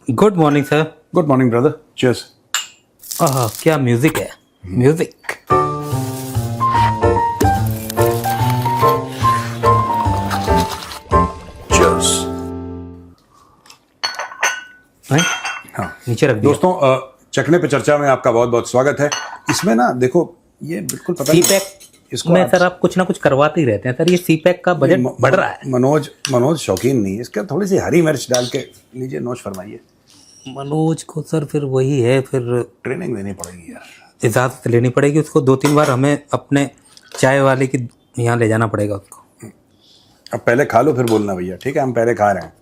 Good morning sir. Good morning brother, cheers. क्या music है, music. Cheers. हाँ नीचे रख दिया। दोस्तों, चखने पे चर्चा में आपका बहुत बहुत स्वागत है। इसमें ना देखो, ये बिल्कुल पता नहीं सीपैक इसको में सर आप कुछ ना कुछ करवाते ही रहते हैं सर। ये सीपैक का बजट बढ़ रहा है। मनोज शौकीन नहीं, इसका थोड़ी सी हरी मिर्च डाल के लीजिए, नोच फरमाइए। मनोज को सर फिर वही है, फिर ट्रेनिंग देनी पड़ेगी यार, इजाजत लेनी पड़ेगी उसको। 2-3 बार हमें अपने चाय वाले की यहाँ ले जाना पड़ेगा उसको। अब पहले खा लो फिर बोलना भैया, ठीक है? हम पहले खा रहे हैं।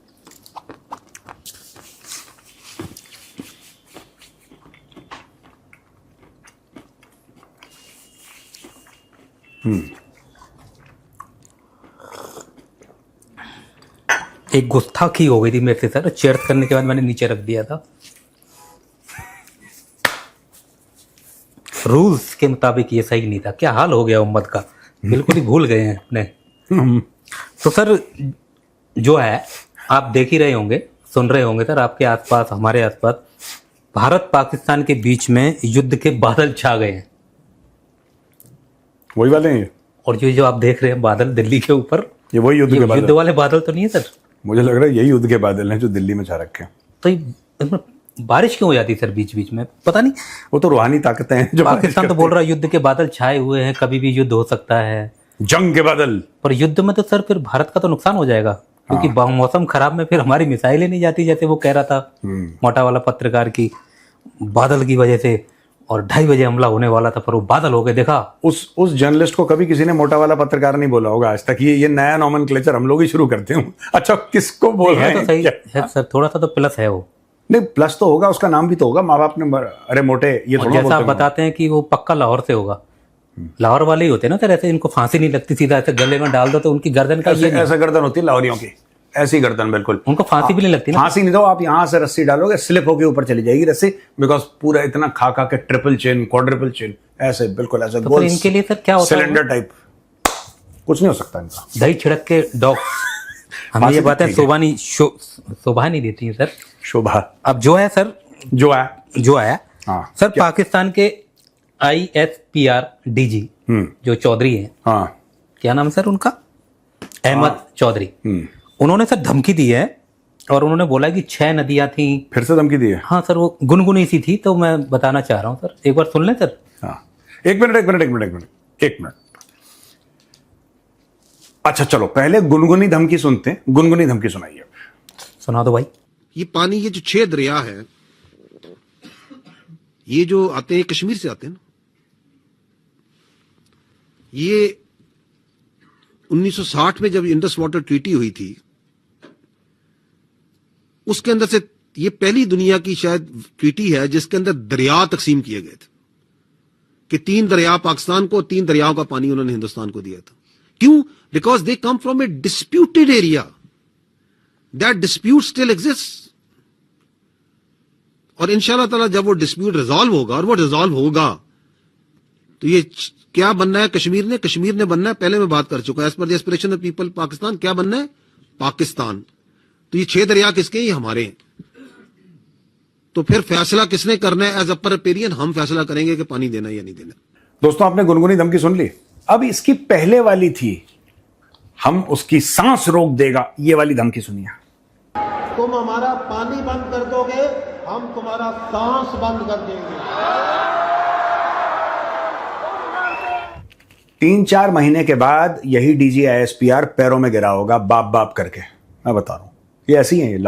एक गुस्ताखी हो गई थी मेरे से सर, चेयर्स करने के बाद मैंने नीचे रख दिया था। रूल्स के मुताबिक ये सही नहीं था। क्या हाल हो गया उम्मत का, बिल्कुल ही भूल गए हैं अपने। तो सर जो है, आप देख ही रहे होंगे, सुन रहे होंगे सर, आपके आसपास, हमारे आसपास भारत पाकिस्तान के बीच में युद्ध के बादल छा गए हैं। वही वाले हैं और जो आप देख रहे हैं बादल दिल्ली के ऊपर, ये वही युद्ध के बादल। युद्ध वाले बादल तो नहीं है सर। मुझे लग रहा है यही युद्ध के बादल हैं जो दिल्ली में छा रखे हैं। तो इसमें बारिश क्यों हो जाती है सर बीच बीच में, पता नहीं। वो तो रूहानी ताकतें हैं जो पाकिस्तान तो बोल रहा है युद्ध के बादल छाए हुए हैं, कभी भी युद्ध हो सकता है, जंग के बादल। पर युद्ध में तो सर फिर भारत का तो नुकसान हो जाएगा, क्योंकि मौसम खराब में फिर हमारी मिसाइलें नहीं जाती, जैसे वो कह रहा था मोटा वाला पत्रकार की, बादल की वजह से। और 2:30 बजे हमला होने वाला था, पर वो बादल हो गए। देखा उस जर्नलिस्ट को कभी किसी ने मोटा वाला पत्रकार नहीं बोला होगा आज तक। ये नया नॉमेनक्लेचर हम लोग ही शुरू करते हैं। अच्छा, किसको बोल रहे है तो हैं? सही है सर, थोड़ा सा तो प्लस है वो। नहीं, प्लस तो होगा, उसका नाम भी तो होगा। माँ बाप ने अरे मोटे, ये और थोड़ा जैसा आप बताते हैं कि वो पक्का लाहौर से होगा। लाहौर वाले ही होते हैं ना सर ऐसे, इनको फांसी नहीं लगती, सीधा ऐसे गले में डाल दो तो उनकी गर्दन का ये ऐसा गर्दन होती है लाहौरियों की, ऐसी गर्दन बिल्कुल। उनको फांसी भी नहीं लगती ना। फांसी नहीं दो, आप यहाँ से रस्सी डालोगे, स्लिप होके ऊपर चली जाएगी रस्सी, बिकॉज पूरा इतना खा के ट्रिपल चेन, क्वाड्रिपल चेन, ऐसे बिल्कुल ऐसे तो गोल इनके लिए सर क्या होता है, सिलेंडर टाइप। कुछ नहीं हो सकता इनका। दही छिड़क के डॉग। हमें ये बातें शोभा नहीं देती है सर। शोभा अब जो है सर, जो है हाँ, सर, पाकिस्तान के ISPR DG जो चौधरी हैं, हाँ, क्या नाम है सर उनका, अहमद चौधरी, उन्होंने सर धमकी दी है। और उन्होंने बोला कि 6 नदियां थी। फिर से धमकी दी है? हाँ सर, वो गुनगुनी सी थी, तो मैं बताना चाह रहा हूँ सर, एक बार सुन लें सर। हाँ, एक मिनट। अच्छा चलो, पहले गुनगुनी धमकी सुनते हैं। गुनगुनी धमकी सुनाइए। सुना दो भाई। ये पानी, ये जो 6 दरिया है, ये जो आते हैं कश्मीर से आते हैं ना, ये 1960 में जब इंडस वाटर ट्रीटी हुई थी, उसके अंदर से ये पहली दुनिया की शायद ट्रीटी है जिसके अंदर दरिया तकसीम किए गए थे, कि 3 दरिया पाकिस्तान को, 3 दरियाओं का पानी उन्होंने हिंदुस्तान को दिया था। क्यों? Because they come from A disputed area, that dispute still exist. और इंशाल्लाह ताला जब वो डिस्प्यूट रिजॉल्व होगा, और वो रिजॉल्व होगा, तो ये क्या बनना है कश्मीर ने बनना है, पहले मैं बात कर चुका, as per the aspiration of people Pakistan, क्या बनना है? पाकिस्तान। तो ये 6 दरिया किसके हैं? ये हमारे हैं। तो फिर फैसला किसने करना है? एज अपर रिपेरियन हम फैसला करेंगे कि पानी देना या नहीं देना। दोस्तों, आपने गुनगुनी धमकी सुन ली। अब इसकी पहले वाली थी, हम उसकी सांस रोक देगा, ये वाली धमकी सुनिए। तुम हमारा पानी बंद कर दोगे, हम तुम्हारा सांस बंद कर देंगे। 3-4 महीने के बाद यही DG ISPR पैरों में गिरा होगा, बाप बाप करके। मैं बता रहा हूं, ये ऐसी हैं,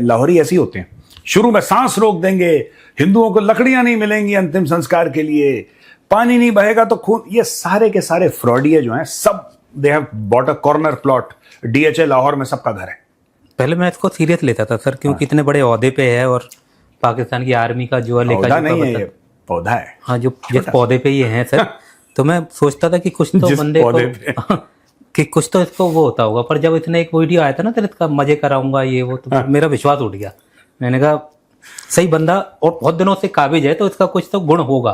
लाहौरी ऐसी होते हैं। शुरू में सांस रोक देंगे, हिंदुओं को लकड़ियां नहीं मिलेंगी अंतिम संस्कार के लिए, पानी नहीं बहेगा तो खून। ये सारे के सारे फ्रॉडिये जो हैं, सब they have bought a corner plot DHA Lahore में, सबका घर है। पहले मैं इसको सीरियस लेता था सर, क्योंकि इतने बड़े ओहदे पे है, और पाकिस्तान की आर्मी का जो पौधा नहीं है, ये पौधा है। हाँ, जो जिस पौधे पे ये है सर, तो मैं सोचता था कि कुछ तो बंदे को कि कुछ तो इसको वो होता होगा। पर जब इतने एक वीडियो आया था ना सर, इसका मजे कराऊंगा ये वो, तो मेरा विश्वास उठ गया। मैंने कहा सही बंदा, और बहुत दिनों से काबिज है, तो इसका कुछ तो गुण होगा।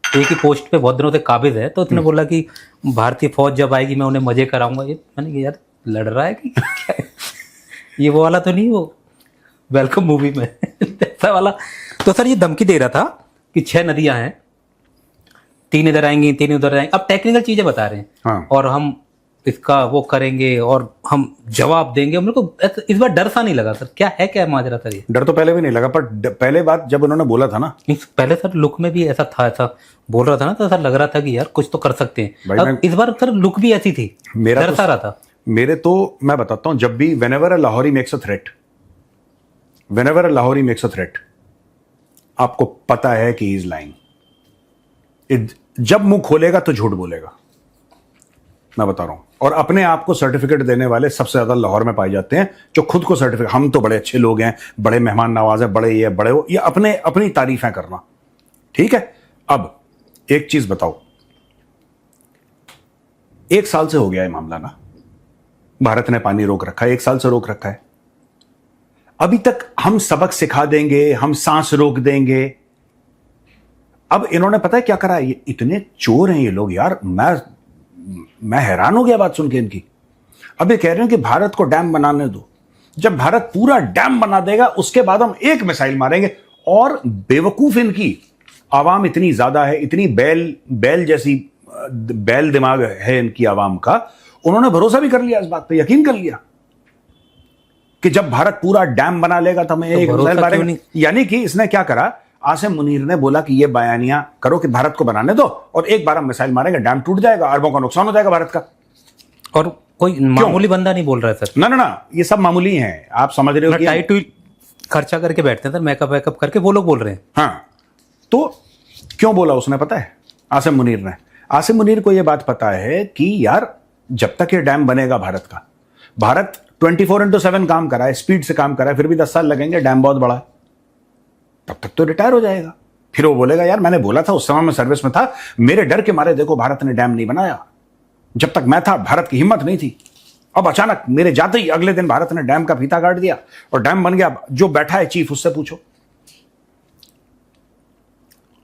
एक ही पोस्ट पे बहुत दिनों से काबिज है, तो उसने बोला कि भारतीय फौज जब आएगी मैं उन्हें मजे कराऊंगा। ये मैंने कहा यार लड़ रहा है कि क्या है? ये वो वाला तो नहीं, वो वेलकम मूवी में ऐसा वाला। तो सर ये धमकी दे रहा था कि 6 नदियां हैं, 3 इधर आएंगी 3 उधर आएंगी। अब टेक्निकल चीजें बता रहे हैं। हाँ। और हम इसका वो करेंगे और हम जवाब देंगे। मेरे को इस बार डर सा नहीं लगा सर। क्या माजरा सर ये? डर तो पहले भी नहीं लगा, पर पहले बात जब उन्होंने बोला था ना, पहले सर लुक में भी ऐसा था, ऐसा बोल रहा था ना, तो ऐसा लग रहा था कि यार कुछ तो कर सकते हैं। अब इस बार सर लुक भी ऐसी थी, डर सा रहा था मेरे। तो मैं बताता हूं, जब भी whenever a Lahori makes a threat, आपको पता है कि इज लाइंग। जब मुंह खोलेगा तो झूठ बोलेगा, मैं बता रहा हूं। और अपने आप को सर्टिफिकेट देने वाले सबसे ज्यादा लाहौर में पाए जाते हैं, जो खुद को सर्टिफिकेट, हम तो बड़े अच्छे लोग हैं, बड़े मेहमान नवाज है, बड़े ये बड़े वो, ये अपनी तारीफें करना। ठीक है, अब एक चीज बताओ, 1 साल से हो गया है मामला ना, भारत ने पानी रोक रखा है, 1 साल से रोक रखा है। अभी तक हम सबक सिखा देंगे, हम सांस रोक देंगे। अब इन्होंने पता है क्या करा है? ये इतने चोर हैं ये लोग यार, मैं हैरान हो गया बात सुन के इनकी। अब ये कह रहे हैं कि भारत को डैम बनाने दो। जब भारत पूरा डैम बना देगा उसके बाद हम एक मिसाइल मारेंगे। और बेवकूफ इनकी आवाम इतनी ज्यादा है, इतनी बैल जैसी बैल दिमाग है इनकी आवाम का। उन्होंने भरोसा भी कर लिया इस बात पे, यकीन कर लिया कि जब भारत पूरा डैम बना लेगा तो हमें एक मिसाइल मारेंगे। यानी कि इसने क्या करा, आसिम मुनीर ने बोला कि ये बयानिया करो कि भारत को बनाने दो और एक बार हम मिसाइल मारेंगे, डैम टूट जाएगा, अरबों का नुकसान हो जाएगा भारत का। और कोई मामूली बंदा नहीं बोल रहा है सर। ना, ये सब मामूली हैं, आप समझ रहे हो कि टाइट खर्चा करके बैठते हैं सर, मेकअप वेकअप करके वो लोग बोल रहे हैं। हाँ, तो क्यों बोला उसने पता है? आसिम मुनीर ने, आसिम मुनीर को यह बात पता है कि यार जब तक ये डैम बनेगा भारत 24/7 काम करा है, स्पीड से काम करा है, फिर भी 10 साल लगेंगे, डैम बहुत बड़ा है, तब तक तो रिटायर हो जाएगा। फिर वो बोलेगा यार मैंने बोला था, उस समय मैं सर्विस में था, मेरे डर के मारे देखो भारत ने डैम नहीं बनाया। जब तक मैं था भारत की हिम्मत नहीं थी। अब अचानक मेरे जाते ही अगले दिन भारत ने डैम का फीता काट दिया और डैम बन गया। जो बैठा है चीफ, उससे पूछो।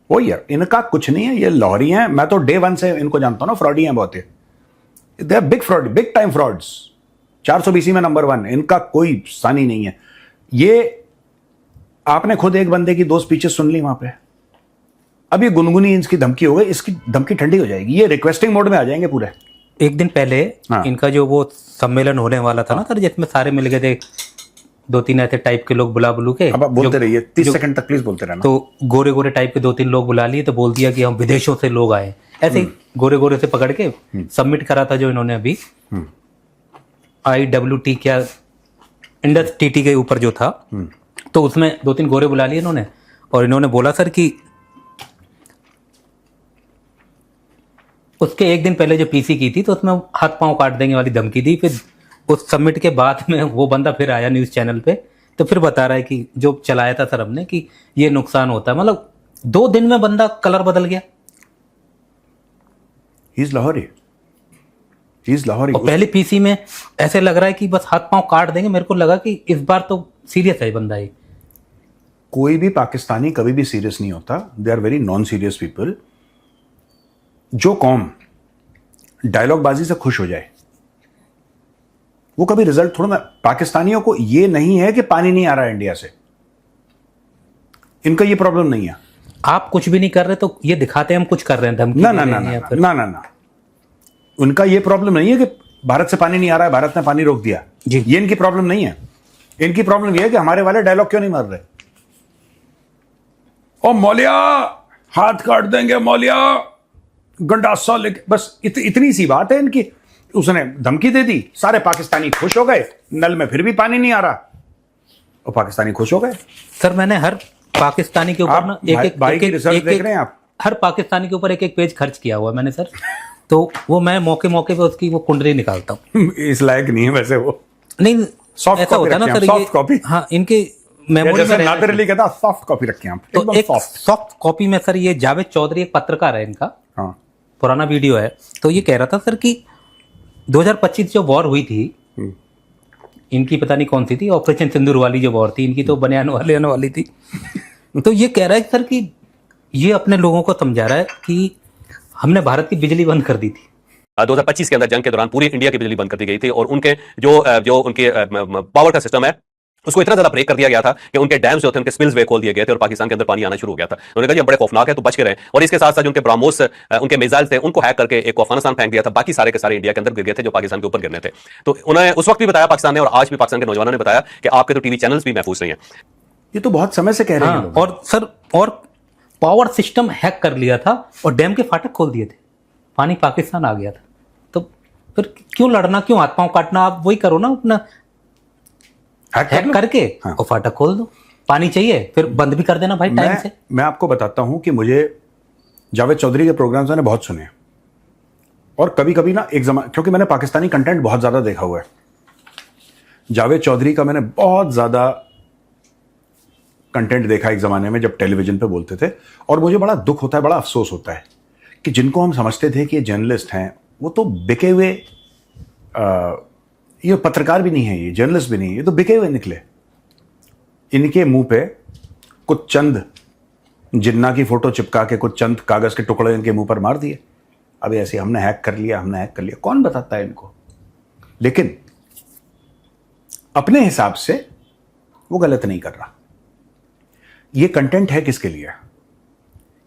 वो यार इनका कुछ नहीं है, ये लाहौरी हैं। मैं तो डे 1 से इनको जानता हूं ना, फ्रॉडी हैं बहुत। They are big fraud, big time frauds. 420 में नंबर 1, इनका कोई सानी नहीं है। ये आपने खुद एक बंदे की 2 स्पीचेस सुन ली वहां पे। अब ये गुनगुनी इसकी धमकी हो गई, इसकी धमकी ठंडी हो जाएगी, ये रिक्वेस्टिंग मोड में आ जाएंगे पूरे। एक दिन पहले इनका जो वो सम्मेलन होने वाला था ना सर, जिसमें सारे मिल गए थे, 2-3 ऐसे टाइप के लोग बुला के। अब आप बोलते रहिए, 30 सेकंड तक प्लीज बोलते रहना। तो गोरे टाइप के 2-3 लोग बुला लिए, तो बोल दिया कि हम विदेशों से लोग आए। ऐसे ही गोरे से पकड़ के सबमिट करा था जो इन्होंने अभी IWT क्या इंडस TT के ऊपर जो था, तो उसमें 2-3 गोरे बुला लिए इन्होंने। और इन्होंने बोला सर कि उसके एक दिन पहले जो पीसी की थी, तो उसमें हाथ पांव काट देंगे वाली धमकी दी। फिर उस सबमिट के बाद में वो बंदा फिर आया न्यूज चैनल पे, तो फिर बता रहा है कि जो चलाया था सर हमने, कि ये नुकसान होता है। मतलब 2 दिन में बंदा कलर बदल गया। He is Lahori. और पहले पीसी में ऐसे लग रहा है कि बस हाथ पांव काट देंगे। मेरे को लगा कि इस बार तो सीरियस है बंदा ही। कोई भी पाकिस्तानी कभी भी सीरियस नहीं होता। They are very non serious people. जो कौम डायलॉग बाजी से खुश हो जाए वो कभी रिजल्ट थोड़ा ना। पाकिस्तानियों को ये नहीं है कि पानी नहीं आ रहा है इंडिया से, इनका ये प्रॉब्लम नहीं है। आप कुछ भी नहीं कर रहे तो ये दिखाते हैं हम कुछ कर रहे हैं, धमकी ना। उनका ये प्रॉब्लम नहीं है कि भारत से पानी नहीं आ रहा है, भारत ने पानी रोक दिया जी, ये इनकी प्रॉब्लम नहीं है। इनकी प्रॉब्लम ये है कि हमारे वाले डायलॉग क्यों नहीं मार रहे। ओ मौलिया हाथ काट देंगे, मौलिया गंडासा लेके, बस इतनी सी बात है इनकी। उसने धमकी दे दी, सारे पाकिस्तानी खुश हो गए, नल में फिर भी पानी नहीं आ रहा और पाकिस्तानी खुश हो गए। सर मैंने हर पाकिस्तानी के ऊपर ना एक हर पाकिस्तानी के ऊपर एक पेज खर्च किया हुआ मैंने सर। तो वो मैं मौके पे उसकी वो कुंडली निकालता हूँ। इस लायक नहीं है वैसे वो, नहीं सॉफ्ट ऐसा होता है ना सर, सॉफ्ट कॉपी। हाँ, इनके मेमोरी में नादिर अली कहता सॉफ्ट कॉपी रखे हैं। तो एक सॉफ्ट कॉपी में सर ये जावेद चौधरी एक पत्रकार है इनका, हाँ, पुराना वीडियो है। तो ये कह रहा था सर कि 2025 जो वॉर हुई थी इनकी, पता नहीं कौन सी थी, ऑपरेशन सिंदूर वाली जो वॉर थी इनकी, तो बनियान वाली थी। तो ये कह रहा है सर कि ये अपने लोगों को समझा रहा है कि हमने भारत की बिजली बंद कर दी थी। 2025 के अंदर जंग के दौरान पूरी इंडिया की बिजली बंद कर दी गई थी और उनके जो उनके पावर का सिस्टम है उसको इतना ज्यादा ब्रेक कर दिया गया था कि उनके डैम्स जो थे उनके स्पिल्स वे खोल दिए गए थे और पाकिस्तान के अंदर पानी आना शुरू हो गया था। उन्होंने कहा ये बड़े खौफनाक है, तो बच के रहे। और इसके साथ साथ जो उनके ब्राह्मोस उनके मिसाइल थे उनको हैक करके एक अफगानिस्तान फेंक दिया था, बाकी सारे के सारे इंडिया के अंदर गिर गए थे जो पाकिस्तान के ऊपर गिरने थे। तो उन्होंने उस वक्त भी बताया पाकिस्तान ने, और आज भी पाकिस्तान के नौजवानों ने बताया कि आपके तो टीवी चैनल्स भी महफूज नहीं है। ये तो बहुत समय से कह रहे हैं लोग। और सर और पावर सिस्टम हैक कर लिया था और डैम के फाटक खोल दिए थे, पानी पाकिस्तान आ गया था। तो फिर क्यों लड़ना, क्यों हाथ पांव काटना? आप वही करो ना, अपना हैक करके और फाटक खोल दो। पानी चाहिए फिर बंद भी कर देना भाई टाइम से। मैं आपको बताता हूं कि मुझे जावेद चौधरी के प्रोग्राम्स मैंने बहुत सुने, और कभी कभी ना एक जमाना, क्योंकि मैंने पाकिस्तानी कंटेंट बहुत ज्यादा देखा हुआ है, जावेद चौधरी का मैंने बहुत ज्यादा कंटेंट देखा एक जमाने में जब टेलीविजन पे बोलते थे। और मुझे बड़ा दुख होता है, बड़ा अफसोस होता है कि जिनको हम समझते थे कि ये जर्नलिस्ट हैं, वो तो बिके हुए, ये पत्रकार भी नहीं है, ये जर्नलिस्ट भी नहीं है, ये तो बिके हुए निकले। इनके मुंह पे कुछ चंद जिन्ना की फोटो चिपका के कुछ चंद कागज के टुकड़े इनके मुंह पर मार दिए। अब ऐसे हमने हैक कर लिया, हमने हैक कर लिया, कौन बताता है इनको? लेकिन अपने हिसाब से वो गलत नहीं कर रहा। ये कंटेंट है किसके लिए?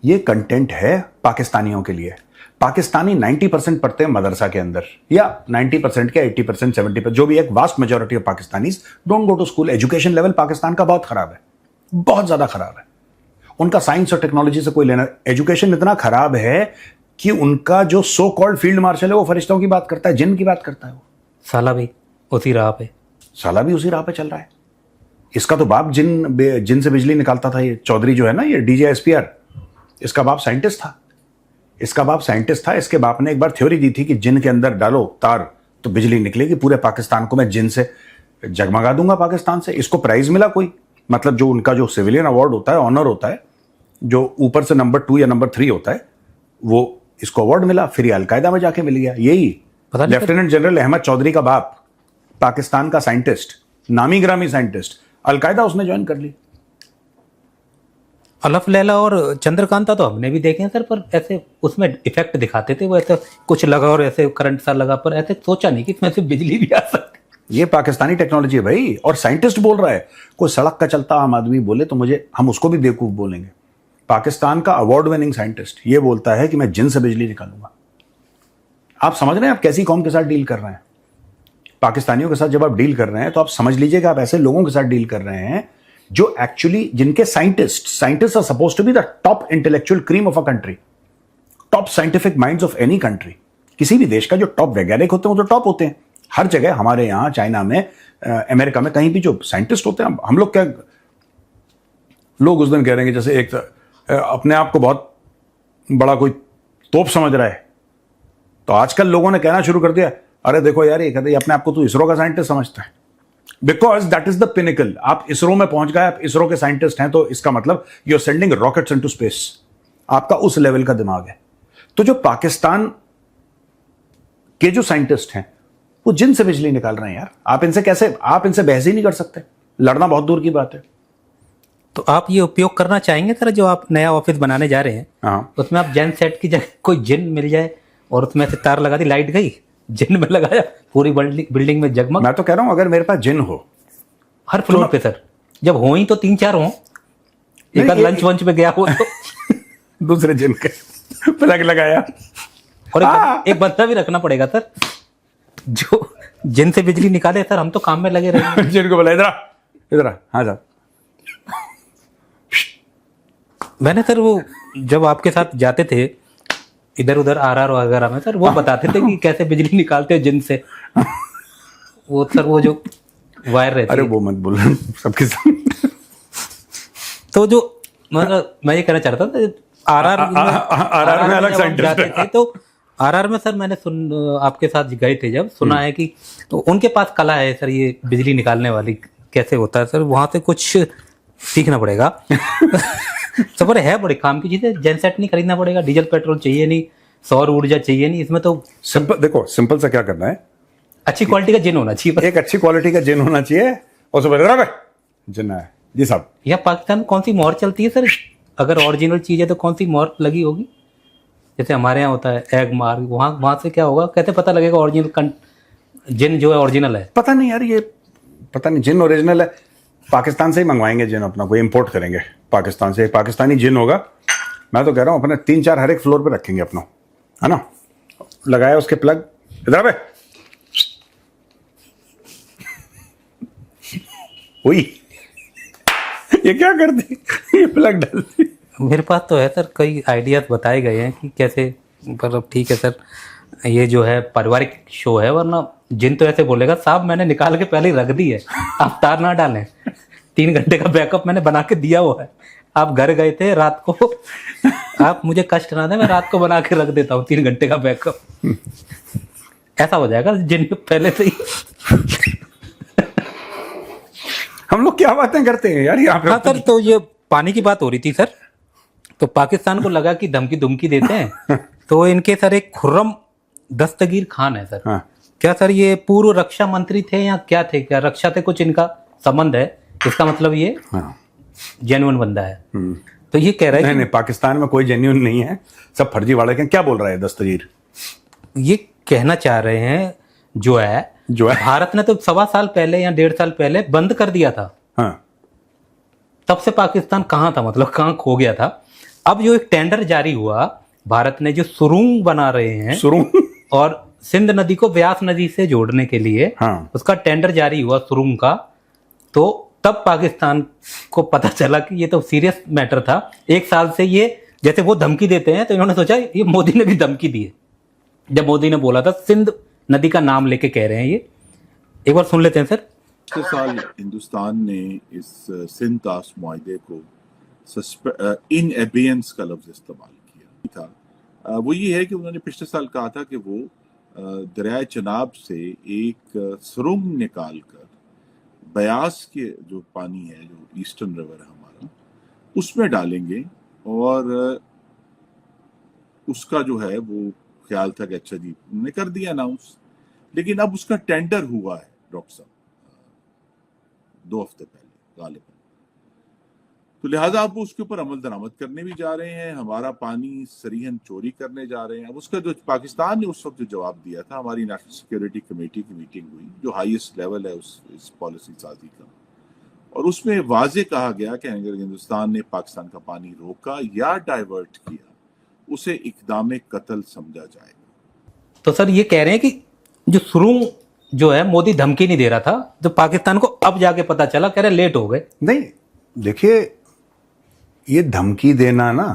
ये कंटेंट है पाकिस्तानियों के लिए। पाकिस्तानी 90% पढ़ते हैं मदरसा के अंदर, या 90% के 80%, 70%, जो भी एक vast majority of Pakistanis don't go to school. Education level Pakistan का बहुत खराब है, बहुत ज्यादा खराब है। उनका साइंस और टेक्नोलॉजी से कोई लेना, एजुकेशन इतना खराब है कि उनका जो सो कॉल्ड फील्ड मार्शल है वो फरिश्तों की बात करता है, जिन की बात करता है। वो साला भी उसी राह पे चल रहा है। इसका तो बाप जिन से बिजली निकालता था। ये चौधरी जो है ना, ये डीजे एसपीआर, इसका बाप साइंटिस्ट था। इसके बाप ने एक बार थ्योरी दी थी कि जिन के अंदर डालो तार तो बिजली निकलेगी, पूरे पाकिस्तान को मैं जिन से जगमगा दूंगा पाकिस्तान से। इसको प्राइज मिला कोई, मतलब जो उनका जो सिविलियन अवार्ड होता है, ऑनर होता है, जो ऊपर से नंबर 2 या नंबर 3 होता है, वो इसको अवार्ड मिला। फिर ये अलकायदा में जाके मिल गया। यही लेफ्टिनेंट जनरल अहमद चौधरी का बाप, पाकिस्तान का साइंटिस्ट, नामी ग्रामी साइंटिस्ट, अलकायदा उसने ज्वाइन कर ली। अलफ लैला और चंद्रकांता तो हमने भी देखे हैं सर, पर ऐसे उसमें इफेक्ट दिखाते थे, वो ऐसे कुछ लगा और ऐसे करंट सा लगा, पर ऐसे सोचा नहीं कि इसमें से बिजली भी आ सकती। ये पाकिस्तानी टेक्नोलॉजी है भाई, और साइंटिस्ट बोल रहा है। कोई सड़क का चलता आम आदमी बोले तो हम उसको भी बेवकूफ बोलेंगे। पाकिस्तान का अवार्ड विनिंग साइंटिस्ट ये बोलता है कि मैं जिन से बिजली निकालूंगा। आप समझ रहे हैं आप कैसी कौम के साथ डील कर रहे हैं? पाकिस्तानियों के साथ जब आप डील कर रहे हैं तो आप समझ लीजिए कि आप ऐसे लोगों के साथ डील कर रहे हैं जो एक्चुअली, जिनके scientist are supposed to be the top intellectual cream of a country, top scientific minds of any country. किसी भी देश का जो टॉप वैज्ञानिक होते हैं वो तो टॉप होते हैं हर जगह। हमारे यहाँ, चाइना में, अमेरिका में, कहीं भी जो साइंटिस्ट होते हैं, हम लोग क्या, लोग उस दिन कह रहे हैं कि जैसे एक अपने आप को बहुत बड़ा कोई तोप समझ रहा है, तो आजकल लोगों ने कहना शुरू कर दिया, अरे देखो यार, ये कहते अपने आप को तो इसरो का साइंटिस्ट समझता है, because that is the pinnacle. आप इसरो में पहुंच गए, आप इसरो के साइंटिस्ट हैं, तो इसका मतलब you are sending rockets into space. आपका उस लेवल का दिमाग है। तो जो पाकिस्तान के जो साइंटिस्ट हैं वो जिन से बिजली निकाल रहे हैं यार। आप इनसे बहस ही नहीं कर सकते, लड़ना बहुत दूर की बात है। तो आप ये उपयोग करना चाहेंगे सर, जो आप नया ऑफिस बनाने जा रहे हैं, हाँ, उसमें आप जेन सेट की जगह कोई जिन मिल जाए और उसमें से तार लगा दी, लाइट गई, जिन में लगाया, पूरी बिल्डिंग में जगमग। मैं तो कह रहा हूं अगर मेरे पास जिन हो हर फ्लोर पे सर, जब हो ही तो 3-4 हो, एक लंच वंच पे गया हो तो दूसरे जिन के प्लग लगाया। और एक बंदा भी रखना पड़ेगा सर जो जिन से बिजली निकाले। सर हम तो काम में लगे रहे जिन को बोला इधर हाँ साहब। मैंने सर वो जब आपके साथ जाते थे इधर उधर आरआर वगैरह में सर, वो बताते थे कि कैसे बिजली निकालते हो जिन से। वो सर वो जो वायर रहती है, अरे वो मत बोल सबके साथ। तो जो मतलब मैं ये कहना चाह रहा था, आरआर में अलग साइंटिस्ट थे, तो आरआर में सर मैंने आपके साथ गए थे जब, सुना है कि तो उनके पास कला है सर ये बिजली निकालने वाली, कैसे होता है सर, वहां से कुछ सीखना पड़ेगा। तो पर है बड़े काम की चीजें, जेनसेट नहीं खरीदना पड़ेगा, डीजल पेट्रोल चाहिए नहीं, सौर ऊर्जा चाहिए नहीं, इसमें तो सिंपल सा क्या करना है, अच्छी क्वालिटी का जिन होना चाहिए, एक अच्छी क्वालिटी का जिन होना चाहिए, और सब जिन है जी साहब। या पाकिस्तान में कौन सी मोहर चलती है सर, अगर ओरिजिनल चीज है तो कौन सी मोहर लगी होगी? जैसे हमारे यहाँ होता है एग मार्क, वहां से क्या होगा, कैसे पता लगेगा ओरिजिनल जिन जो है ओरिजिनल है? पता नहीं यार, ये पता नहीं जिन ओरिजिनल है। पाकिस्तान से ही मंगवाएंगे जिन, अपना कोई इंपोर्ट करेंगे पाकिस्तान से, पाकिस्तानी जिन होगा। मैं तो कह रहा हूँ अपने 3-4 हर एक फ्लोर पे रखेंगे अपना, है ना, लगाया उसके प्लग, इधर पे वही ये क्या करते, ये प्लग डालते। मेरे पास तो है सर, कई आइडियाज बताए गए हैं कि कैसे, पर अब ठीक है सर, ये जो है पारिवारिक शो है, वरना जिन तो ऐसे बोलेगा साहब मैंने निकाल के पहले ही रख दी है, आप तार ना डालें, 3 घंटे का बैकअप मैंने बना के दिया हुआ है, आप घर गए थे रात को, आप मुझे कष्ट ना दें, मैं रात को बना के रख देता हूँ 3 घंटे का बैकअप, ऐसा हो जाएगा जिन पहले से ही। हम लोग क्या बातें करते हैं यार यहाँ पे। हाँ सर, तो ये पानी की बात हो रही थी सर, तो पाकिस्तान को लगा कि धमकी धमकी देते हैं, तो इनके सर एक खुर्रम दस्तगीर खान है सर। हाँ। क्या सर ये पूर्व रक्षा मंत्री थे या क्या थे, क्या रक्षा से कुछ इनका संबंध है, इसका मतलब ये जेन्युइन बंदा है। तो ये कह रहा है नहीं, पाकिस्तान में कोई जेन्युइन नहीं है, सब फर्जी वाले के। क्या बोल रहा है दस्तगीर? ये कहना चाह रहे हैं जो है भारत ने तो 1.25 साल पहले या 1.5 साल पहले बंद कर दिया था। हाँ। तब से पाकिस्तान कहाँ था, मतलब कहाँ खो गया था। अब जो एक टेंडर जारी हुआ, भारत ने जो सुरुंग बना रहे हैं, सुरुंग और सिंध नदी को व्यास नदी से जोड़ने के लिए, हाँ, उसका टेंडर जारी हुआ सुरुंग का, तो तब पाकिस्तान को पता चला कि ये तो सीरियस मैटर था। 1 साल से ये जैसे वो धमकी देते हैं, तो इन्होंने सोचा ये मोदी ने भी धमकी दी है। जब मोदी ने बोला था, सिंध नदी का नाम लेके कह रहे हैं, ये एक बार सुन लेते हैं सर। पिछले साल हिंदुस्तान ने इस सिंध ताश मुआहदे को इन एबियंस का लफ्ज इस्तेमाल किया था। वो ये है कि उन्होंने पिछले साल कहा था कि वो दरियाए चनाब से एक सुरंग निकाल कर बयास के जो पानी है, जो ईस्टर्न रिवर है हमारा, उसमें डालेंगे, और उसका जो है वो ख्याल था कि अच्छा जी उन्होंने कर दिया अनाउंस, लेकिन अब उसका टेंडर हुआ है डॉक्टर साहब 2 हफ्ते पहले गालिबन, तो लिहाजा अब उसके ऊपर अमल दरामद करने भी जा रहे हैं, हमारा पानी सरीहन चोरी करने जा रहे हैं। अब उसका जो पाकिस्तान ने उस वक्त जो जवाब दिया था, हमारी नेशनल सिक्योरिटी कमेटी की मीटिंग हुई, जो हाईएस्ट लेवल है इस पॉलिसी साजी का, और उसमें वाजे कहा गया कि अगर हिंदुस्तान ने पाकिस्तान का पानी रोका या डाइवर्ट किया, उसे इकदाम कत्ल समझा जाएगा। तो सर ये कह रहे हैं कि जो सुरुंग जो है, मोदी धमकी नहीं दे रहा था, तो पाकिस्तान को अब जाके पता चला, कह रहे लेट हो गए। नहीं, देखिए ये धमकी देना ना,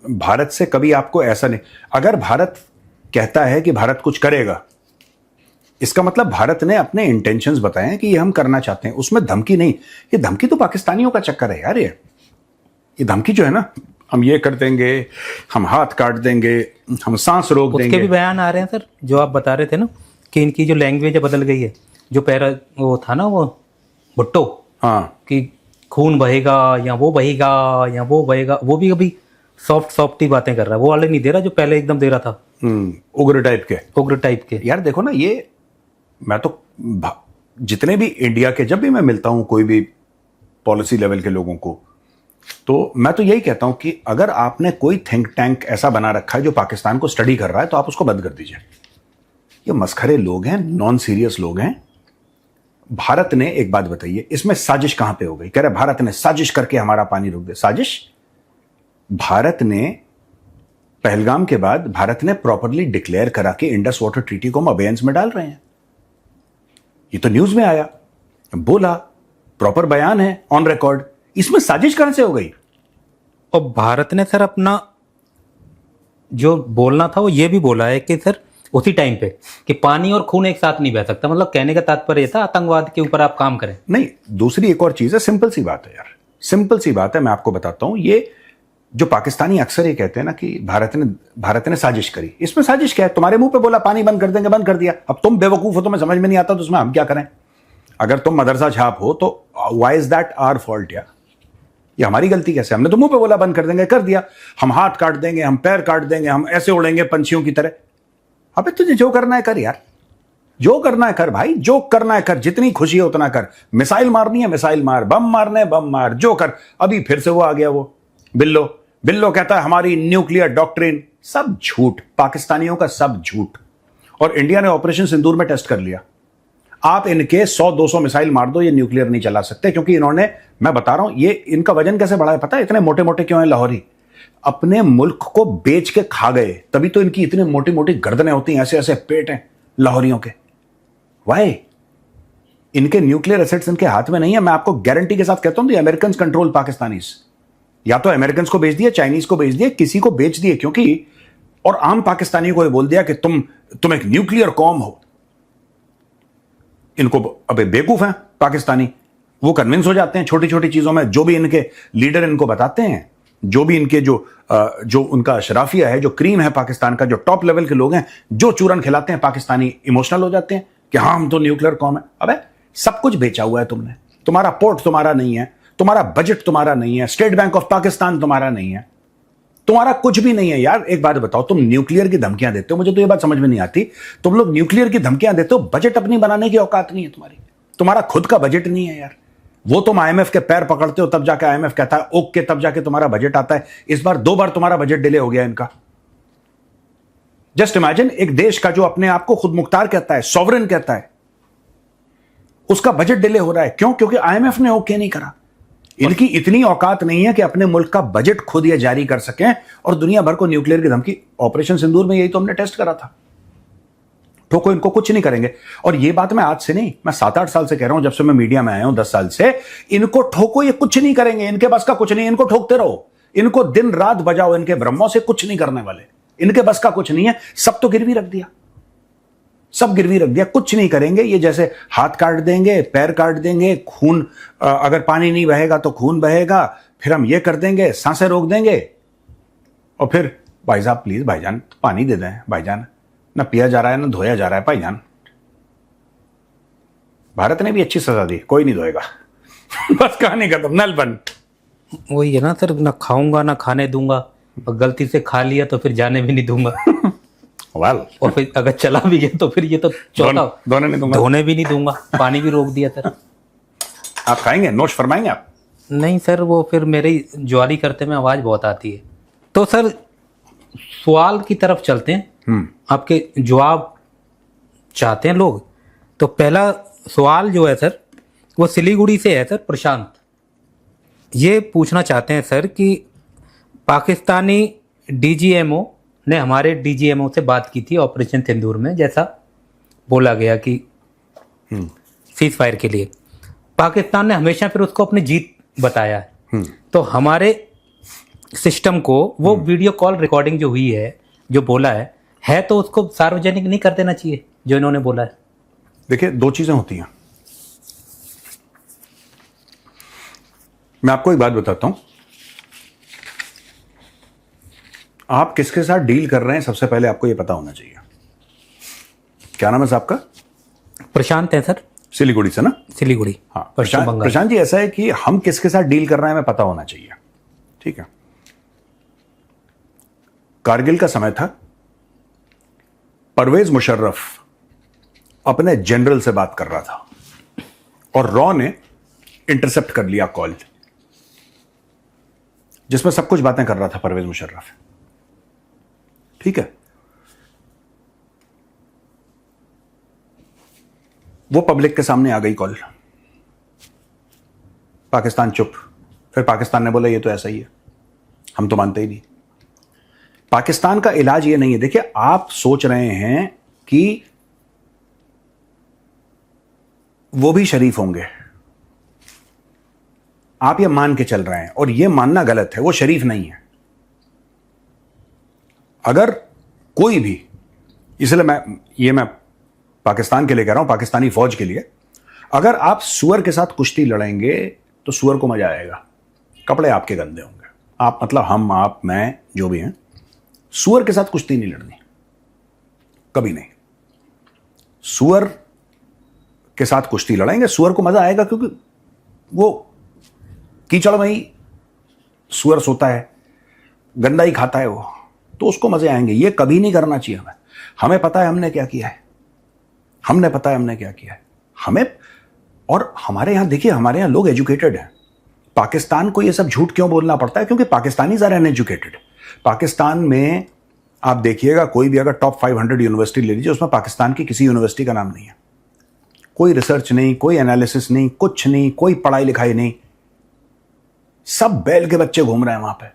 भारत से कभी आपको ऐसा नहीं, अगर भारत कहता है कि भारत कुछ करेगा, इसका मतलब भारत ने अपने इंटेंशंस बताए हैं कि ये हम करना चाहते हैं, उसमें धमकी नहीं। ये धमकी तो पाकिस्तानियों का चक्कर है यार। ये धमकी जो है ना, हम ये कर देंगे, हम हाथ काट देंगे, हम सांस रोक देंगे, उसके भी बयान आ रहे हैं सर, जो आप बता रहे थे ना कि इनकी जो लैंग्वेज बदल गई है। जो पहला वो था ना, वो भुट्टो, हाँ, कि खून बहेगा या वो बहेगा या वो बहेगा, वो भी अभी सॉफ्ट ही बातें कर रहा है, वो वाले नहीं दे रहा जो पहले एकदम दे रहा था, उग्र टाइप के। यार देखो ना, ये मैं तो जितने भी इंडिया के, जब भी मैं मिलता हूं कोई भी पॉलिसी लेवल के लोगों को, तो मैं तो यही कहता हूं कि अगर आपने कोई थिंक टैंक ऐसा बना रखा है जो पाकिस्तान को स्टडी कर रहा है, तो आप उसको बंद कर दीजिए। ये मस्खरे लोग हैं, नॉन सीरियस लोग हैं। भारत ने एक बात बताइए, इसमें साजिश कहां पे हो गई? कह रहे भारत ने साजिश करके हमारा पानी रोक दे। साजिश भारत ने पहलगाम के बाद भारत ने प्रॉपरली डिक्लेयर करा के इंडस वाटर ट्रीटी को हम अबेयंस में डाल रहे हैं। ये तो न्यूज में आया, बोला, प्रॉपर बयान है ऑन रिकॉर्ड। इसमें साजिश कहां से हो गई? और भारत ने सर अपना जो बोलना था वो ये भी बोला है कि सर उसी टाइम पे कि पानी और खून एक साथ नहीं बह सकता। मतलब कहने का तात्पर्य था आतंकवाद के ऊपर आप काम करें। नहीं, दूसरी एक और चीज है, सिंपल सी बात है यार, सिंपल सी बात है, मैं आपको बताता हूं। ये जो पाकिस्तानी अक्सर ये कहते हैं ना कि भारत ने साजिश करी, इसमें साजिश क्या है? तुम्हारे मुंह पे बोला पानी बंद कर देंगे, बंद कर दिया। अब तुम बेवकूफ हो, तुम्हें समझ में नहीं आता, तो उसमें हम क्या करें? अगर तुम मदरसा छाप हो तो why is that our fault? यार ये हमारी गलती कैसे? हमने तो मुंह पे बोला बंद कर देंगे, कर दिया। हम हाथ काट देंगे, हम पैर काट देंगे, हम ऐसे उड़ेंगे पंछियों की तरह। अबे तुझे जो करना है कर यार, जो करना है कर भाई, जो करना है कर, जितनी खुशी है उतना कर। मिसाइल मारनी है मिसाइल मार, बम मारने बम मार, जो कर। अभी फिर से वो आ गया, वो बिल्लो कहता है हमारी न्यूक्लियर डॉक्ट्रिन। सब झूठ, पाकिस्तानियों का सब झूठ। और इंडिया ने ऑपरेशन सिंदूर में टेस्ट कर लिया। आप इनके 100-200 मिसाइल मार दो, ये न्यूक्लियर नहीं चला सकते, क्योंकि इन्होंने, मैं बता रहा हूं, ये इनका वजन कैसे बढ़ा है पता है? इतने मोटे मोटे क्यों है लाहौरी? अपने मुल्क को बेच के खा गए, तभी तो इनकी इतनी मोटी मोटी गर्दनें होती हैं, ऐसे ऐसे पेट हैं लाहौरियों के। वाई? इनके न्यूक्लियर एसेट्स इनके हाथ में नहीं है। मैं आपको गारंटी के साथ कहता हूं, अमेरिकन कंट्रोल पाकिस्तानीज। या तो अमेरिकन को बेच दिए, चाइनीज को बेच दिए, किसी को बेच दिए, क्योंकि और आम पाकिस्तानियों को ये बोल दिया कि तुम एक न्यूक्लियर कौम हो। इनको अबे बेवकूफ हैं पाकिस्तानी, वो कन्विंस हो जाते हैं छोटी छोटी चीजों में। जो भी इनके लीडर इनको बताते हैं, जो भी इनके जो उनका अशराफिया है, जो क्रीम है पाकिस्तान का, जो टॉप लेवल के लोग हैं, जो चूरन खिलाते हैं, पाकिस्तानी इमोशनल हो जाते हैं कि हाँ हम तो न्यूक्लियर कौम है। अबे सब कुछ बेचा हुआ है तुमने। तुम्हारा पोर्ट तुम्हारा नहीं है, तुम्हारा बजट तुम्हारा नहीं है, स्टेट बैंक ऑफ पाकिस्तान तुम्हारा नहीं है, तुम्हारा कुछ भी नहीं है यार। एक बात बताओ, तुम न्यूक्लियर की धमकियां देते हो, मुझे तो ये बात समझ में नहीं आती। तुम लोग न्यूक्लियर की धमकियां देते हो, बजट अपनी बनाने की औकात नहीं है तुम्हारी। तुम्हारा खुद का बजट नहीं है यार। वो तुम आईएमएफ के पैर पकड़ते हो, तब जाके आईएमएफ कहता है ओके, तब जाके तुम्हारा बजट आता है। इस बार 2 बार तुम्हारा बजट डिले हो गया इनका। जस्ट इमेजिन, एक देश का जो अपने आप को खुद मुख्तार कहता है, सॉवरेन कहता है, उसका बजट डिले हो रहा है। क्यों? क्योंकि आईएमएफ ने ओके नहीं करा। इनकी इतनी औकात नहीं है कि अपने मुल्क का बजट खुद ये जारी कर सकें और दुनिया भर को न्यूक्लियर की धमकी। ऑपरेशन सिंदूर में यही तो हमने टेस्ट करा था। ठोको, इनको कुछ नहीं करेंगे। और ये बात मैं आज से नहीं, मैं 7-8 साल से कह रहा हूं, जब से मैं मीडिया में आया हूं, 10 साल से। इनको ठोको, ये कुछ नहीं करेंगे, इनके बस का कुछ नहीं। इनको ठोकते रहो, इनको दिन रात बजाओ, इनके ब्रह्मों से कुछ नहीं करने वाले। इनके बस का कुछ नहीं है। सब तो गिरवी रख दिया, सब गिरवी रख दिया, कुछ नहीं करेंगे। ये जैसे हाथ काट देंगे, पैर काट देंगे, खून, अगर पानी नहीं बहेगा तो खून बहेगा, फिर हम ये कर देंगे, सांसें रोक देंगे, और फिर भाई साहब प्लीज भाईजान पानी दे दें भाईजान, ना पिया जा रहा है ना धोया जा रहा है भाईजान। भारत ने भी अच्छी सजा दी, कोई नहीं धोएगा। बस कहानी खत्म, नल बंद। वही है ना सर, ना खाऊंगा ना खाने दूंगा, और गलती से खा लिया तो फिर जाने भी नहीं दूंगा। और फिर अगर चला भी गया तो फिर ये तो चौथा, धोने नहीं दूंगा, धोने भी नहीं दूंगा, पानी भी रोक दिया सर। आप खाएंगे, नोश फरमाएंगे आप? नहीं सर, वो फिर मेरे ज्वारी करते में आवाज बहुत आती है। तो सर सवाल की तरफ चलते हैं, आपके जवाब चाहते हैं लोग। तो पहला सवाल जो है सर, वो सिलीगुड़ी से है सर। प्रशांत ये पूछना चाहते हैं सर कि पाकिस्तानी डीजीएमओ ने हमारे डीजीएमओ से बात की थी ऑपरेशन सिंदूर में, जैसा बोला गया कि सीज फायर के लिए। पाकिस्तान ने हमेशा फिर उसको अपनी जीत बताया है। तो हमारे सिस्टम को वो वीडियो कॉल रिकॉर्डिंग जो हुई है, जो बोला है तो उसको सार्वजनिक नहीं कर देना चाहिए जो इन्होंने बोला है? देखिए, 2 चीजें होती हैं। मैं आपको एक बात बताता हूं, आप किसके साथ डील कर रहे हैं, सबसे पहले आपको यह पता होना चाहिए। क्या नाम है साहब का? प्रशांत है सर, सिलीगुड़ी से ना? सिलीगुड़ी, हाँ। पश्चिम बंगाल। प्रशांत जी, ऐसा है कि हम किसके साथ डील कर रहे हैं हमें पता होना चाहिए, ठीक है? कारगिल का समय था, परवेज मुशर्रफ अपने जनरल से बात कर रहा था और रॉ ने इंटरसेप्ट कर लिया कॉल, जिसमें सब कुछ बातें कर रहा था परवेज मुशर्रफ, ठीक है? वो पब्लिक के सामने आ गई कॉल, पाकिस्तान चुप। फिर पाकिस्तान ने बोला ये तो ऐसा ही है, हम तो मानते ही नहीं। पाकिस्तान का इलाज ये नहीं है। देखिए, आप सोच रहे हैं कि वो भी शरीफ होंगे, आप ये मान के चल रहे हैं, और ये मानना गलत है। वो शरीफ नहीं है। अगर कोई भी, इसलिए मैं पाकिस्तान के लिए कह रहा हूं, पाकिस्तानी फौज के लिए, अगर आप सुअर के साथ कुश्ती लड़ेंगे तो सुअर को मजा आएगा, कपड़े आपके गंदे होंगे। आप मतलब हम, आप, मैं, जो भी हैं, सुअर के साथ कुश्ती नहीं लड़नी, कभी नहीं। सुअर के साथ कुश्ती लड़ेंगे, सुअर को मजा आएगा, क्योंकि वो कीचड़ में ही सुअर सोता है, गंदा ही खाता है वो, तो उसको मजे आएंगे। ये कभी नहीं करना चाहिए हमें। हमें पता है हमने क्या किया है, हमें पता है हमने क्या किया है हमें। और हमारे यहां देखिए, हमारे यहां लोग एजुकेटेड हैं। पाकिस्तान को ये सब झूठ क्यों बोलना पड़ता है? क्योंकि पाकिस्तानी ज़्यादा अनएजुकेटेड। पाकिस्तान में आप देखिएगा, कोई भी अगर टॉप 500 यूनिवर्सिटी ले लीजिए, उसमें पाकिस्तान की किसी यूनिवर्सिटी का नाम नहीं है। कोई रिसर्च नहीं, कोई एनालिसिस नहीं, कुछ नहीं, कोई पढ़ाई लिखाई नहीं, सब बैल के बच्चे घूम रहे हैं वहां पे।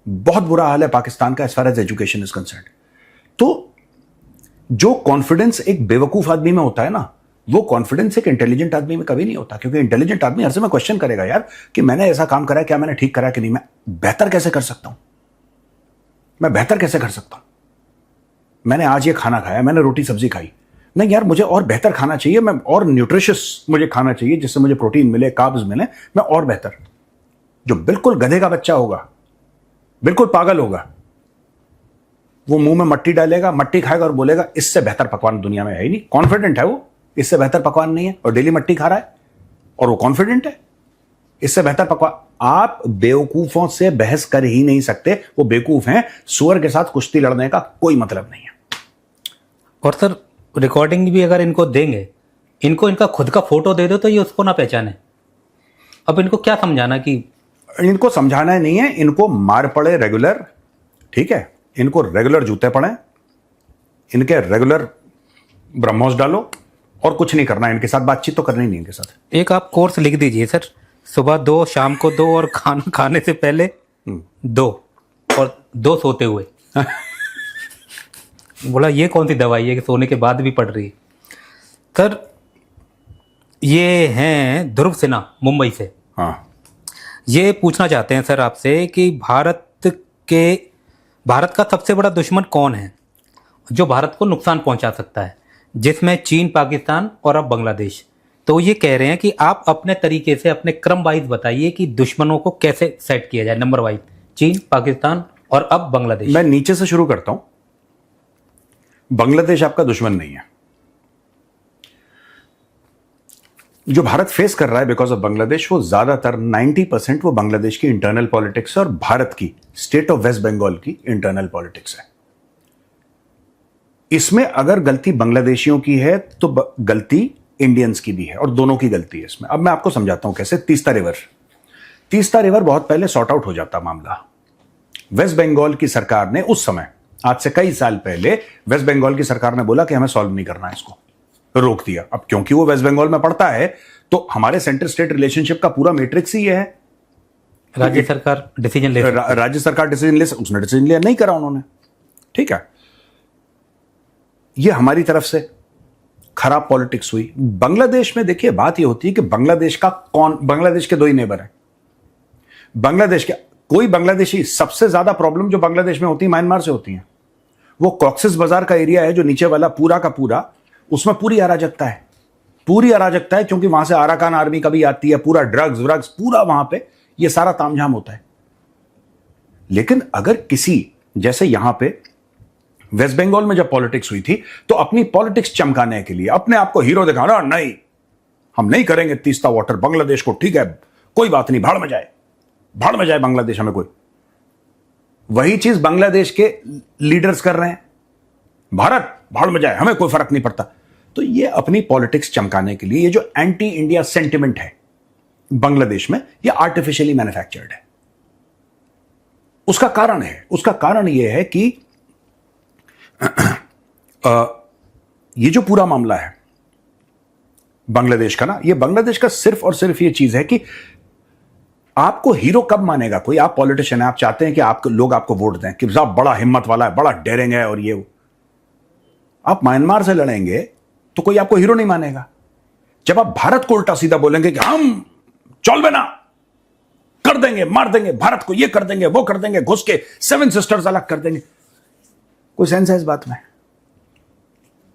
बहुत बुरा हाल है पाकिस्तान का as far as education is concerned. तो जो कॉन्फिडेंस एक बेवकूफ आदमी में होता है ना, वो कॉन्फिडेंस एक इंटेलिजेंट आदमी में कभी नहीं होता, क्योंकि इंटेलिजेंट आदमी हर समय क्वेश्चन करेगा यार कि मैंने ऐसा काम करा है, क्या मैंने ठीक करा कि नहीं, मैं बेहतर कैसे कर सकता हूं, मैं बेहतर कैसे कर सकता हूं, मैंने आज ये खाना खाया, मैंने रोटी सब्जी खाई, नहीं यार मुझे और बेहतर खाना चाहिए, मैं और न्यूट्रिशियस मुझे खाना चाहिए जिससे मुझे प्रोटीन मिले, कार्ब्स मिले, मैं और बेहतर। जो बिल्कुल गधे का बच्चा होगा, बिल्कुल पागल होगा, वो मुंह में मट्टी डालेगा, मट्टी खाएगा और बोलेगा इससे बेहतर पकवान दुनिया में है ही नहीं। कॉन्फिडेंट है वो, इससे बेहतर पकवान नहीं है, और डेली मट्टी खा रहा है और वो कॉन्फिडेंट है इससे बेहतर पकवान। आप बेवकूफों से बहस कर ही नहीं सकते, वो बेवकूफ हैं, सुअर के साथ कुश्ती लड़ने का कोई मतलब नहीं है। और सर रिकॉर्डिंग भी अगर इनको देंगे, इनको इनका खुद का फोटो दे दो तो ये उसको ना पहचाने। अब इनको क्या समझाना कि इनको समझाना नहीं है, इनको मार पड़े रेगुलर, ठीक है, इनको रेगुलर जूते पड़े, इनके रेगुलर ब्रह्मोस डालो, और कुछ नहीं करना, इनके साथ बातचीत तो करनी नहीं इनके साथ। एक आप कोर्स लिख दीजिए सर, सुबह 2, शाम को 2 और खाना खाने से पहले 2 और 2 सोते हुए। बोला ये कौन सी दवाई है कि सोने के बाद भी पड़ रही है। सर ये हैं ध्रुव सिन्हा मुंबई से। हाँ, ये पूछना चाहते हैं सर आपसे कि भारत का सबसे बड़ा दुश्मन कौन है जो भारत को नुकसान पहुंचा सकता है, जिसमें चीन, पाकिस्तान और अब बांग्लादेश। तो ये कह रहे हैं कि आप अपने तरीके से अपने क्रम वाइज बताइए कि दुश्मनों को कैसे सेट किया जाए, नंबर वाइज, चीन, पाकिस्तान और अब बांग्लादेश। मैं नीचे से शुरू करता हूं। बांग्लादेश आपका दुश्मन नहीं है। जो भारत फेस कर रहा है बिकॉज ऑफ बांग्लादेश, वो ज्यादातर 90% वो बांग्लादेश की इंटरनल पॉलिटिक्स और भारत की स्टेट ऑफ वेस्ट बंगाल की इंटरनल पॉलिटिक्स है। इसमें अगर गलती बांग्लादेशियों की है तो गलती इंडियंस की भी है, और दोनों की गलती है इसमें। अब मैं आपको समझाता हूं कैसे। तीस्ता रिवर बहुत पहले सॉर्ट आउट हो जाता मामला। वेस्ट बंगाल की सरकार ने उस समय, आज से कई साल पहले, वेस्ट बंगाल की सरकार ने बोला कि हमें सॉल्व नहीं करना है, इसको रोक दिया। अब क्योंकि वो वेस्ट बंगाल में पड़ता है तो हमारे सेंटर स्टेट रिलेशनशिप का पूरा मैट्रिक्स ही है। राज्य सरकार डिसीजन ले, राज्य सरकार डिसीजन ले, उसने डिसीजन लिया, नहीं करा उन्होंने, ठीक है। ये हमारी तरफ से खराब पॉलिटिक्स हुई। बांग्लादेश में देखिए बात ये होती है कि बांग्लादेश के 2 ही नेबर हैं। बांग्लादेश के कोई बांग्लादेशी, सबसे ज्यादा प्रॉब्लम जो बांग्लादेश में होती है म्यांमार से होती है। वो कॉक्सिस बाजार का एरिया है जो नीचे वाला पूरा का पूरा, उसमें पूरी अराजकता है, क्योंकि वहां से अराकान आर्मी कभी आती है, पूरा ड्रग्स पूरा वहां पे ये सारा तामझाम होता है। लेकिन अगर किसी, जैसे यहां पे वेस्ट बंगाल में जब पॉलिटिक्स हुई थी तो अपनी पॉलिटिक्स चमकाने के लिए, अपने आप को हीरो दिखाना, नहीं हम नहीं करेंगे तीस्ता वाटर, बांग्लादेश को, ठीक है कोई बात नहीं, भाड़ में जाए बांग्लादेश, हमें कोई। वही चीज बांग्लादेश के लीडर्स कर रहे हैं, भारत भाड़ में जाए, हमें कोई फर्क नहीं पड़ता। तो ये अपनी पॉलिटिक्स चमकाने के लिए ये जो एंटी इंडिया सेंटिमेंट है बांग्लादेश में, ये आर्टिफिशियली मैन्युफैक्चर्ड है। उसका कारण यह है कि ये जो पूरा मामला है बांग्लादेश का ना, ये बांग्लादेश का सिर्फ और सिर्फ ये चीज है कि आपको हीरो कब मानेगा कोई। आप पॉलिटिशियन हैं, आप चाहते हैं कि लोग आपको वोट दें कि साहब बड़ा हिम्मत वाला है, बड़ा डेयरिंग है, और ये आप म्यांमार से लड़ेंगे तो कोई आपको हीरो नहीं मानेगा। जब आप भारत को उल्टा सीधा बोलेंगे कि हम चल बेना कर देंगे, मार देंगे भारत को, ये कर देंगे, वो कर देंगे, घुस के 7 सिस्टर्स अलग कर देंगे, कोई सेंस है इस बात में?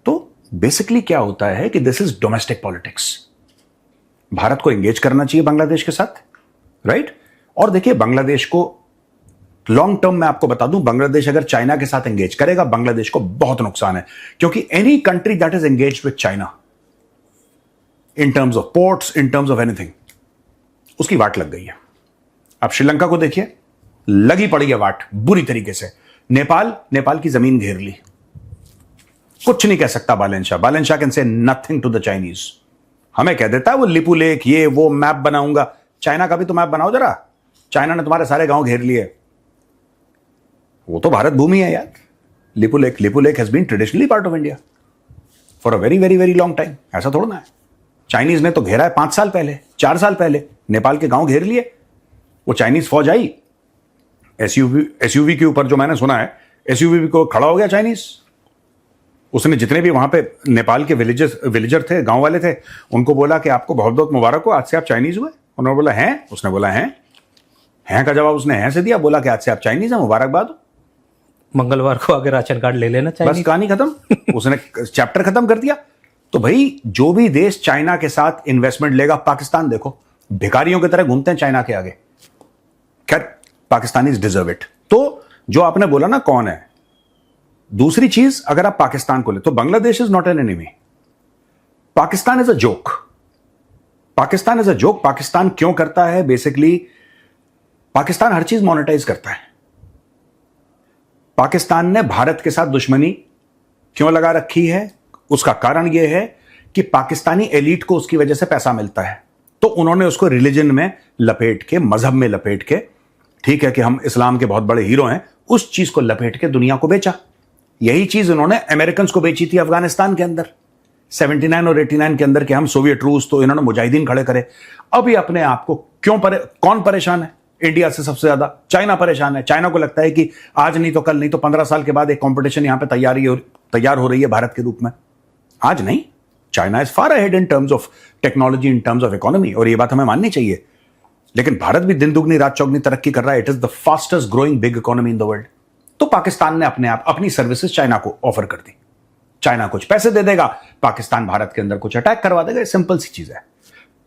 तो बेसिकली क्या होता है कि this is domestic politics. Bharat को एंगेज करना चाहिए बांग्लादेश के साथ, राइट? और देखिए बांग्लादेश को लॉन्ग टर्म में आपको बता दूं, बांग्लादेश अगर चाइना के साथ एंगेज करेगा, बांग्लादेश को बहुत नुकसान है, क्योंकि any country that is engage with China in terms of ports, in terms of anything, उसकी वाट लग गई है। आप श्रीलंका को देखिए, लगी पड़ी है वाट बुरी तरीके से। नेपाल की जमीन घेर ली, कुछ नहीं कह सकता Balen Shah can say nothing to the Chinese. हमें कह देता है वो लिपू लेक, ये वो मैप बनाऊंगा। चाइना का भी तो मैप बनाओ जरा, चाइना ने तुम्हारे सारे गांव घेर लिए, वो तो भारत भूमि है यार। Lipulekh has been traditionally part of India for a very very very long time. ऐसा थोड़ा ना है। चाइनीज ने तो घेरा है 5 साल पहले, 4 साल पहले नेपाल के गांव घेर लिए। वो चाइनीज फौज आई, एसयूवी के ऊपर, जो मैंने सुना है एसयूवी को खड़ा हो गया चाइनीज। उसने जितने भी वहां पे नेपाल के विलेजर थे, गांव वाले थे, उनको बोला कि आपको बहुत बहुत मुबारक हो, आज से आप चाइनीज हुए। उन्होंने बोला हैं? उसने बोला हैं का जवाब उसने हैं से दिया, बोला कि आज से आप चाइनीज हैं, मुबारकबाद हो। मंगलवार को आगे राशन कार्ड ले लेना चाहिए। बस कहानी खत्म। उसने चैप्टर खत्म कर दिया। तो भाई जो भी देश चाइना के साथ इन्वेस्टमेंट लेगा, पाकिस्तान देखो भिखारियों की तरह घूमते हैं चाइना के आगे। खैर, पाकिस्तानीज डिजर्व इट। तो जो आपने बोला ना कौन है, दूसरी चीज, अगर आप पाकिस्तान को ले तो Bangladesh is not an enemy, Pakistan is a joke. Pakistan is a joke. Pakistan क्यों करता है? बेसिकली पाकिस्तान हर चीज मोनेटाइज करता है। पाकिस्तान ने भारत के साथ दुश्मनी क्यों लगा रखी है? उसका कारण यह है कि पाकिस्तानी एलीट को उसकी वजह से पैसा मिलता है, तो उन्होंने उसको रिलीजन में लपेट के, मजहब में लपेट के, ठीक है कि हम इस्लाम के बहुत बड़े हीरो हैं, उस चीज को लपेट के दुनिया को बेचा। यही चीज उन्होंने अमेरिकन को बेची थी अफगानिस्तान के अंदर 79 और 89 के अंदर, कि हम सोवियत रूस, तो इन्होंने मुजाहिदीन खड़े करे। अब ये अपने आप को कौन परेशान है? इंडिया से सबसे ज्यादा चाइना परेशान है। चाइना को लगता है कि आज नहीं तो कल, नहीं तो 15 साल के बाद एक कंपटीशन यहां पे तैयार हो रही है भारत के रूप में। आज नहीं, China is far ahead in terms of technology, in terms of economy, और ये बात हमें माननी चाहिए। लेकिन भारत भी दिन दुगनी रात चौगनी तरक्की कर रहा है। It is the fastest growing big economy in the world. तो पाकिस्तान ने अपनी सर्विसेज चाइना को ऑफर कर दी। चाइना कुछ पैसे दे देगा, पाकिस्तान भारत के अंदर कुछ अटैक करवा देगा। सिंपल सी चीज है।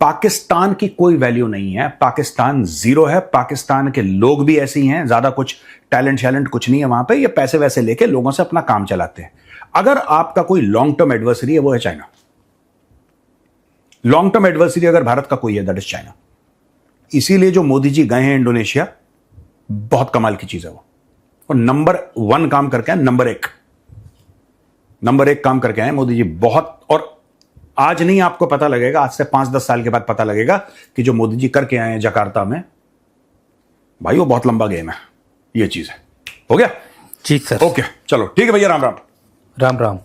पाकिस्तान की कोई वैल्यू नहीं है, पाकिस्तान जीरो है। पाकिस्तान के लोग भी ऐसे ही हैं, ज्यादा कुछ टैलेंट कुछ नहीं है वहां पे। ये पैसे वैसे लेके लोगों से अपना काम चलाते हैं। अगर आपका कोई लॉन्ग टर्म एडवर्सरी है, वो है चाइना। लॉन्ग टर्म एडवर्सरी अगर भारत का कोई है, दैट इज चाइना। इसीलिए जो मोदी जी गए हैं इंडोनेशिया, बहुत कमाल की चीज है वो। और नंबर 1 काम करके आए, नंबर 1 काम करके आए मोदी जी, बहुत। और आज नहीं आपको पता लगेगा, आज से 5-10 साल के बाद पता लगेगा कि जो मोदी जी करके आए हैं जकार्ता में, भाई वो बहुत लंबा गेम है। ये चीज है। हो गया? ठीक सर। ओके, चलो ठीक है भैया, राम राम। राम राम।